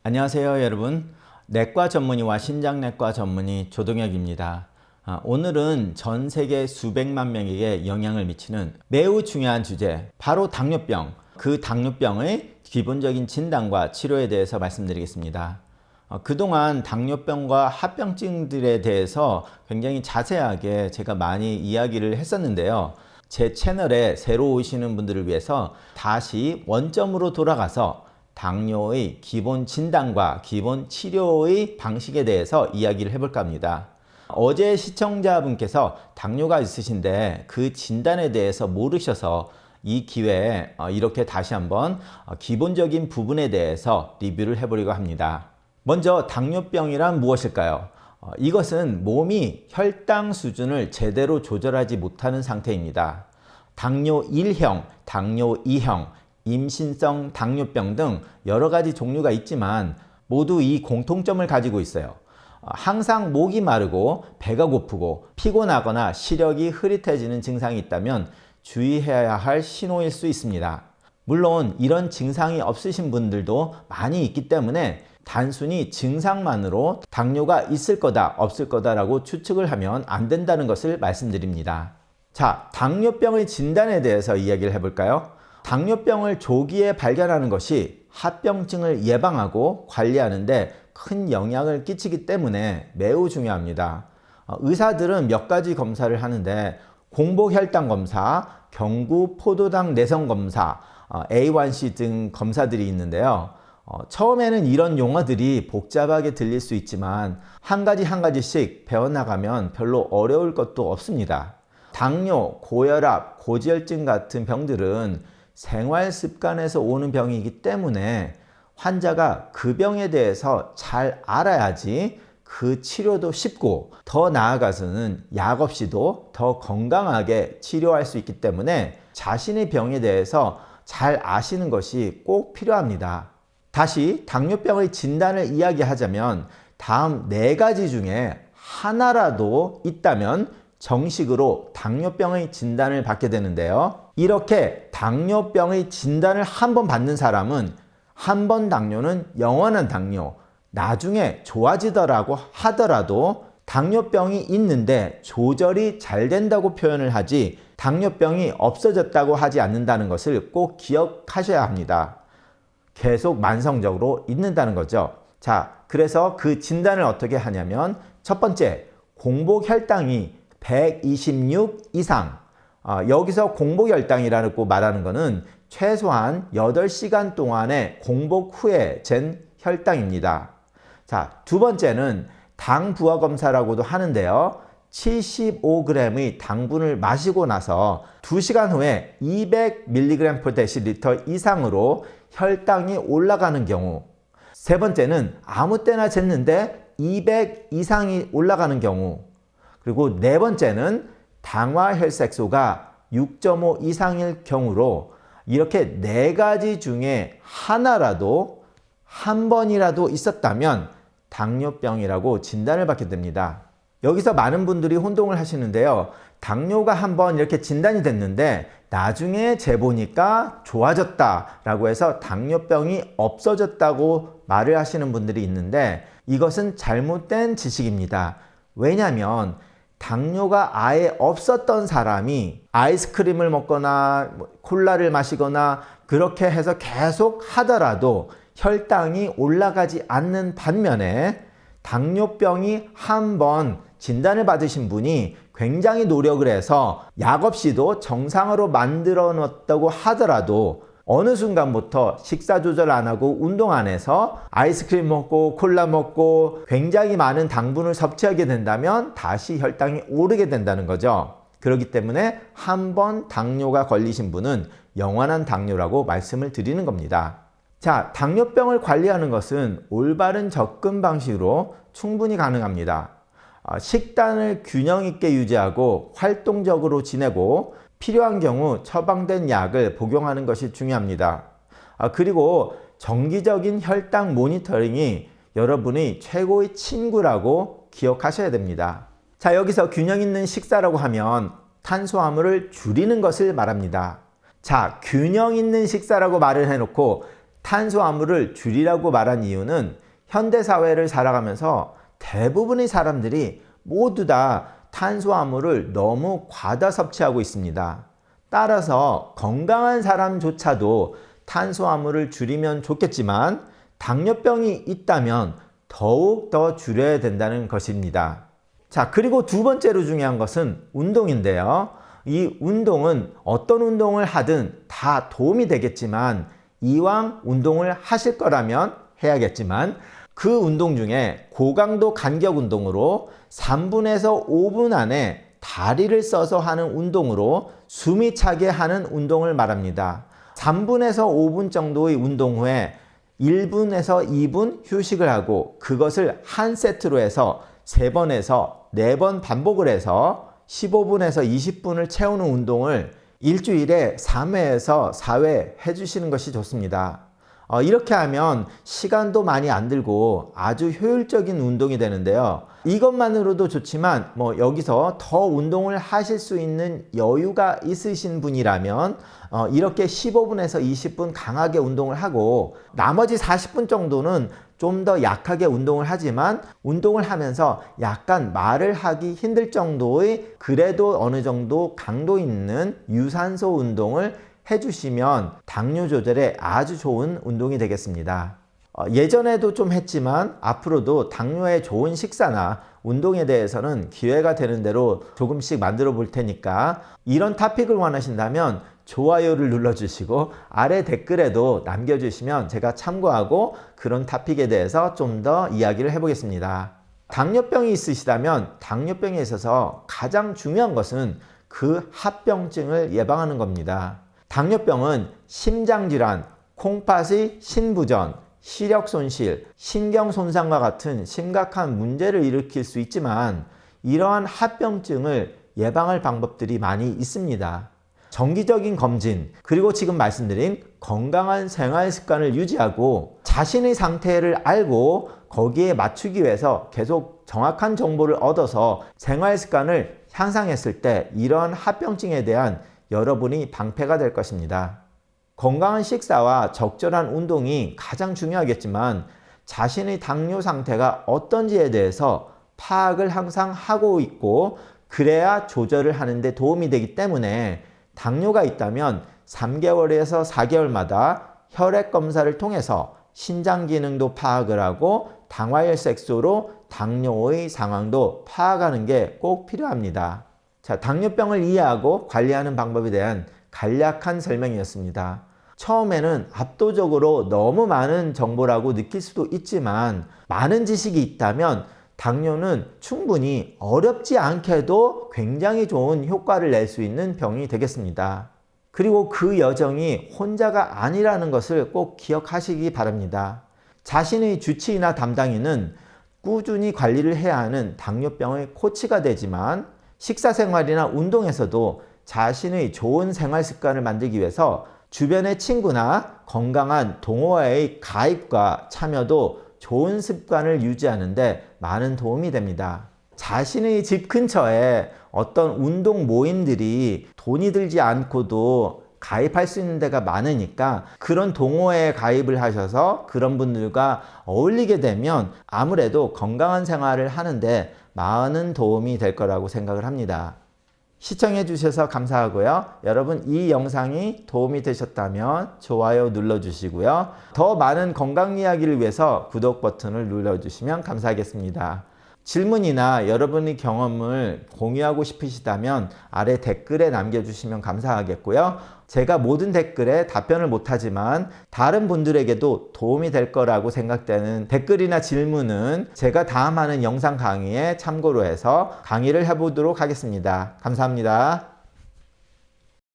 안녕하세요 여러분. 내과 전문의와 신장내과 전문의 조동혁입니다. 오늘은 전 세계 수백만 명에게 영향을 미치는 매우 중요한 주제, 바로 당뇨병, 그 당뇨병의 기본적인 진단과 치료에 대해서 말씀드리겠습니다. 그동안 당뇨병과 합병증들에 대해서 굉장히 자세하게 제가 많이 이야기를 했었는데요. 제 채널에 새로 오시는 분들을 위해서 다시 원점으로 돌아가서 당뇨의 기본 진단과 기본 치료의 방식에 대해서 이야기를 해볼까 합니다. 어제 시청자분께서 당뇨가 있으신데 그 진단에 대해서 모르셔서 이 기회에 이렇게 다시 한번 기본적인 부분에 대해서 리뷰를 해보려고 합니다. 먼저 당뇨병이란 무엇일까요? 이것은 몸이 혈당 수준을 제대로 조절하지 못하는 상태입니다. 당뇨 1형, 당뇨 2형, 임신성 당뇨병 등 여러 가지 종류가 있지만 모두 이 공통점을 가지고 있어요. 항상 목이 마르고 배가 고프고 피곤하거나 시력이 흐릿해지는 증상이 있다면 주의해야 할 신호일 수 있습니다. 물론 이런 증상이 없으신 분들도 많이 있기 때문에 단순히 증상만으로 당뇨가 있을 거다 없을 거다라고 추측을 하면 안 된다는 것을 말씀드립니다. 자, 당뇨병의 진단에 대해서 이야기를 해볼까요? 당뇨병을 조기에 발견하는 것이 합병증을 예방하고 관리하는 데 큰 영향을 끼치기 때문에 매우 중요합니다. 의사들은 몇 가지 검사를 하는데 공복혈당 검사, 경구포도당 내성 검사, A1C 등 검사들이 있는데요. 처음에는 이런 용어들이 복잡하게 들릴 수 있지만 한 가지씩 배워나가면 별로 어려울 것도 없습니다. 당뇨, 고혈압, 고지혈증 같은 병들은 생활 습관에서 오는 병이기 때문에 환자가 그 병에 대해서 잘 알아야지 그 치료도 쉽고 더 나아가서는 약 없이도 더 건강하게 치료할 수 있기 때문에 자신의 병에 대해서 잘 아시는 것이 꼭 필요합니다. 다시 당뇨병의 진단을 이야기하자면 다음 4가지 중에 하나라도 있다면 정식으로 당뇨병의 진단을 받게 되는데요. 이렇게 당뇨병의 진단을 한 번 받는 사람은 한 번 당뇨는 영원한 당뇨, 나중에 좋아지더라고 하더라도 당뇨병이 있는데 조절이 잘 된다고 표현을 하지 당뇨병이 없어졌다고 하지 않는다는 것을 꼭 기억하셔야 합니다. 계속 만성적으로 있는다는 거죠. 자, 그래서 그 진단을 어떻게 하냐면 첫 번째, 공복혈당이 126 이상. 여기서 공복혈당이라고 말하는 것은 최소한 8시간 동안의 공복 후에 잰 혈당입니다. 자, 두 번째는 당 부하 검사라고도 하는데요. 75g의 당분을 마시고 나서 2시간 후에 200mg/dL 이상으로 혈당이 올라가는 경우. 세 번째는 아무 때나 쟀는데 200 이상이 올라가는 경우. 그리고 네 번째는 당화혈색소가 6.5 이상일 경우로 이렇게 4가지 중에 하나라도 한 번이라도 있었다면 당뇨병이라고 진단을 받게 됩니다. 여기서 많은 분들이 혼동을 하시는데요. 당뇨가 한번 이렇게 진단이 됐는데 나중에 재보니까 좋아졌다라고 해서 당뇨병이 없어졌다고 말을 하시는 분들이 있는데 이것은 잘못된 지식입니다. 왜냐하면 당뇨가 아예 없었던 사람이 아이스크림을 먹거나 콜라를 마시거나 그렇게 해서 계속 하더라도 혈당이 올라가지 않는 반면에 당뇨병이 한번 진단을 받으신 분이 굉장히 노력을 해서 약 없이도 정상으로 만들어 놨다고 하더라도 어느 순간부터 식사 조절 안 하고 운동 안 해서 아이스크림 먹고 콜라 먹고 굉장히 많은 당분을 섭취하게 된다면 다시 혈당이 오르게 된다는 거죠. 그렇기 때문에 한번 당뇨가 걸리신 분은 영원한 당뇨라고 말씀을 드리는 겁니다. 자, 당뇨병을 관리하는 것은 올바른 접근 방식으로 충분히 가능합니다. 식단을 균형 있게 유지하고 활동적으로 지내고 필요한 경우 처방된 약을 복용하는 것이 중요합니다. 그리고 정기적인 혈당 모니터링이 여러분의 최고의 친구라고 기억하셔야 됩니다. 자, 여기서 균형 있는 식사라고 하면 탄수화물을 줄이는 것을 말합니다. 자, 균형 있는 식사라고 말을 해놓고 탄수화물을 줄이라고 말한 이유는 현대사회를 살아가면서 대부분의 사람들이 모두 다 탄수화물을 너무 과다 섭취하고 있습니다. 따라서 건강한 사람조차도 탄수화물을 줄이면 좋겠지만 당뇨병이 있다면 더욱 더 줄여야 된다는 것입니다. 자, 그리고 두 번째로 중요한 것은 운동인데요. 이 운동은 어떤 운동을 하든 다 도움이 되겠지만 이왕 운동을 하실 거라면 해야겠지만 그 운동 중에 고강도 간격 운동으로 3분에서 5분 안에 다리를 써서 하는 운동으로 숨이 차게 하는 운동을 말합니다. 3분에서 5분 정도의 운동 후에 1분에서 2분 휴식을 하고 그것을 한 세트로 해서 3번에서 4번 반복을 해서 15분에서 20분을 채우는 운동을 일주일에 3회에서 4회 해주시는 것이 좋습니다. 이렇게 하면 시간도 많이 안 들고 아주 효율적인 운동이 되는데요. 이것만으로도 좋지만 여기서 더 운동을 하실 수 있는 여유가 있으신 분이라면 이렇게 15분에서 20분 강하게 운동을 하고 나머지 40분 정도는 좀 더 약하게 운동을 하지만 운동을 하면서 약간 말을 하기 힘들 정도의 그래도 어느 정도 강도 있는 유산소 운동을 해주시면 당뇨 조절에 아주 좋은 운동이 되겠습니다. 예전에도 좀 했지만 앞으로도 당뇨에 좋은 식사나 운동에 대해서는 기회가 되는 대로 조금씩 만들어 볼 테니까 이런 토픽을 원하신다면 좋아요를 눌러주시고 아래 댓글에도 남겨주시면 제가 참고하고 그런 토픽에 대해서 좀 더 이야기를 해보겠습니다. 당뇨병이 있으시다면 당뇨병에 있어서 가장 중요한 것은 그 합병증을 예방하는 겁니다. 당뇨병은 심장질환, 콩팥의 신부전, 시력 손실, 신경 손상과 같은 심각한 문제를 일으킬 수 있지만 이러한 합병증을 예방할 방법들이 많이 있습니다. 정기적인 검진, 그리고 지금 말씀드린 건강한 생활 습관을 유지하고 자신의 상태를 알고 거기에 맞추기 위해서 계속 정확한 정보를 얻어서 생활 습관을 향상했을 때 이러한 합병증에 대한 여러분이 방패가 될 것입니다. 건강한 식사와 적절한 운동이 가장 중요하겠지만 자신의 당뇨 상태가 어떤지에 대해서 파악을 항상 하고 있고 그래야 조절을 하는 데 도움이 되기 때문에 당뇨가 있다면 3개월에서 4개월마다 혈액 검사를 통해서 신장 기능도 파악을 하고 당화혈색소로 당뇨의 상황도 파악하는 게 꼭 필요합니다. 자, 당뇨병을 이해하고 관리하는 방법에 대한 간략한 설명이었습니다. 처음에는 압도적으로 너무 많은 정보라고 느낄 수도 있지만 많은 지식이 있다면 당뇨는 충분히 어렵지 않게도 굉장히 좋은 효과를 낼 수 있는 병이 되겠습니다. 그리고 그 여정이 혼자가 아니라는 것을 꼭 기억하시기 바랍니다. 자신의 주치의나 담당인은 꾸준히 관리를 해야 하는 당뇨병의 코치가 되지만 식사생활이나 운동에서도 자신의 좋은 생활 습관을 만들기 위해서 주변의 친구나 건강한 동호회의 가입과 참여도 좋은 습관을 유지하는데 많은 도움이 됩니다. 자신의 집 근처에 어떤 운동 모임들이 돈이 들지 않고도 가입할 수 있는 데가 많으니까 그런 동호회에 가입을 하셔서 그런 분들과 어울리게 되면 아무래도 건강한 생활을 하는데 많은 도움이 될 거라고 생각을 합니다. 시청해 주셔서 감사하고요. 여러분 이 영상이 도움이 되셨다면 좋아요 눌러주시고요. 더 많은 건강 이야기를 위해서 구독 버튼을 눌러주시면 감사하겠습니다. 질문이나 여러분의 경험을 공유하고 싶으시다면 아래 댓글에 남겨주시면 감사하겠고요. 제가 모든 댓글에 답변을 못하지만 다른 분들에게도 도움이 될 거라고 생각되는 댓글이나 질문은 제가 다음 하는 영상 강의에 참고로 해서 강의를 해보도록 하겠습니다. 감사합니다.